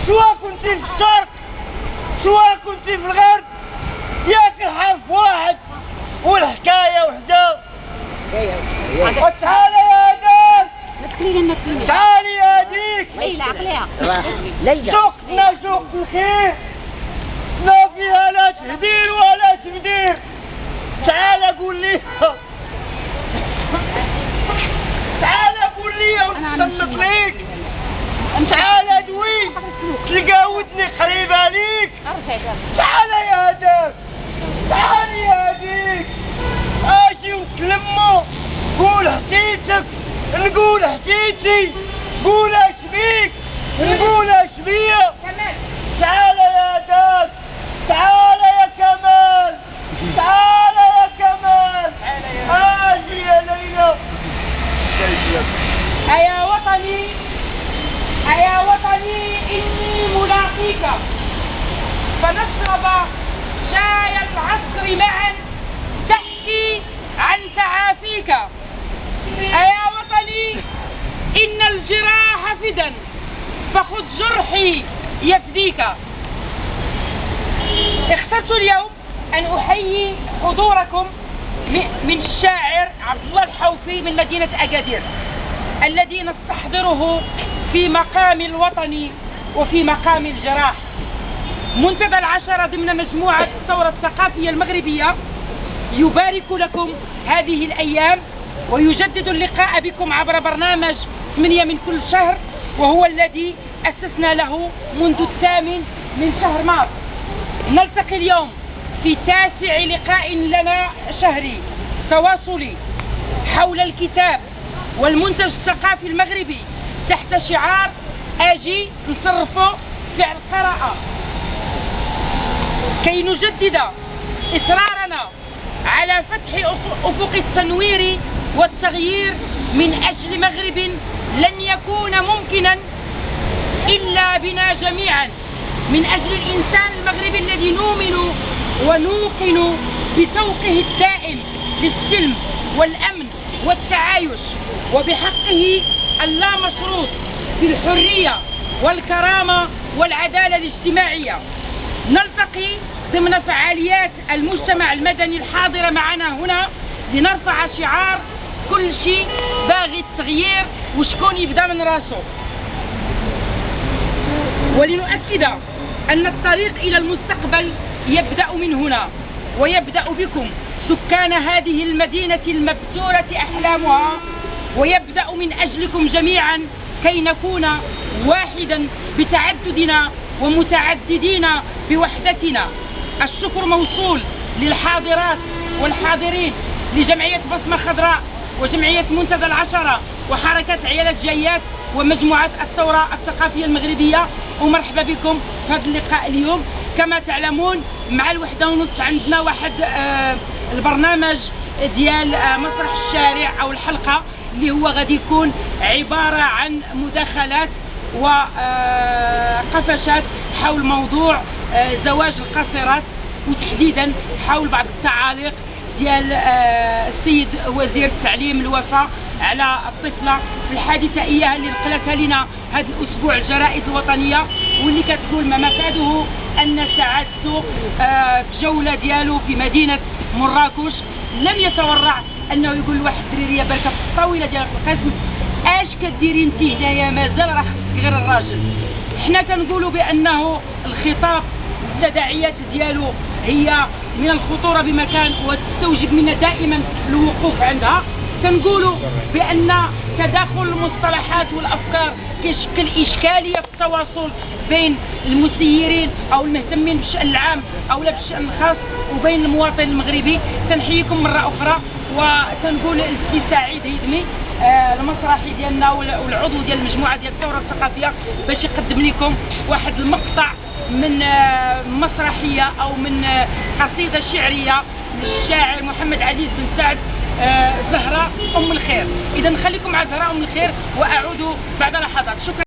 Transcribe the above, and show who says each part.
Speaker 1: سواء كنتي في الشرق سواء كنتي في الغرب، ياك الحرف واحد والحكاية وحدة. وتعالى يا ناس، تعالي يا ديك سوقنا سوق الخير، لا فيها لا تهدير ولا تبدير. تعال قول لي، تعال قول لي ونصنت ليك، تعال دوي تلقى ودني قريبة ليك. تعال يا داك، تعال يا ديك، اجي ونتلمو، قول حكيتك نقول حكيتي، قول اش بيك نقول اش بيا. تعال يا داك، تعال يا كمال، تعال يا كمال، اجي يا ليلى.
Speaker 2: أيا وطني أيا وطني إني ملاقيك، فنشرب شاي العصر معا تحكي عن تعافيك. أيا وطني إن الجراح فدا، فخذ جرحي يفديك. اخترت اليوم أن أحيي حضوركم من الشاعر عبد الله الحوفي من مدينة أكادير، الذي نستحضره في مقام الوطن وفي مقام الجراح. منتدى العشرة ضمن مجموعة الثورة الثقافية المغربية يبارك لكم هذه الأيام، ويجدد اللقاء بكم عبر برنامج 8 من كل شهر، وهو الذي أسسنا له منذ 8 من شهر مارس. نلتقي اليوم في 9 لقاء لنا شهري تواصلي حول الكتاب والمنتج الثقافي المغربي تحت شعار آجي نصرفه فعل قراءة، كي نجدد إصرارنا على فتح أفق التنوير والتغيير من أجل مغرب لن يكون ممكنا إلا بنا جميعا، من أجل الإنسان المغربي الذي نؤمن ونوقن بسوقه الدائم للسلم والأمن والتعايش، وبحقه اللامشروط في الحرية والكرامة والعدالة الاجتماعية. نلتقي ضمن فعاليات المجتمع المدني الحاضرة معنا هنا لنرفع شعار كل شيء باغي التغيير وشكون يبدأ من راسه، ولنؤكد أن الطريق إلى المستقبل يبدأ من هنا، ويبدأ بكم سكان هذه المدينة المبتورة أحلامها، ويبدأ من أجلكم جميعا كي نكون واحدا بتعددنا ومتعددين بوحدتنا. الشكر موصول للحاضرات والحاضرين لجمعية بصمة خضراء وجمعية منتدى العشرة وحركة عيالات جايات ومجموعة الثورة الثقافية المغربية، ومرحبا بكم في هذا اللقاء اليوم. كما تعلمون مع 1:30 عندنا واحد البرنامج ديال مسرح الشارع أو الحلقة، اللي هو غادي يكون عبارة عن مداخلات وقفشات حول موضوع زواج القاصرات، وتحديدا حول بعض التعاليق ديال السيد وزير التعليم الوفاء على الطفله في الحادثه اياها اللي نقلتها لنا هذا الاسبوع الجرائد الوطنيه، واللي كتقول ما مفاده ان سعادته في جوله ديالو في مدينه مراكش لم يتورع انه يقول لواحد الدريريه بركه في الطاوله ديال القسم اش كديري انت هنايا مازال راه خصك غير الراجل. حنا كنقولوا بانه الخطاب التداعيات ديالو هي من الخطوره بمكان وتستوجب منا دائما الوقوف عندها. كنقولوا بان تداخل المصطلحات والافكار كيشكل اشكاليه في التواصل بين المسيرين او المهتمين بالشان العام او لا بالشان الخاص وبين المواطن المغربي. تنحييكم مره اخرى، وتنقول للسي سعيد هيدمي المسرحي ديالنا والعضو ديال المجموعه ديال الثوره الثقافيه باش يقدم لكم واحد المقطع من مسرحيه او من قصيده شعريه للشاعر محمد عزيز بن سعد، زهراء ام الخير. اذا نخليكم مع زهراء ام الخير واعود بعد لحظات. شكرا.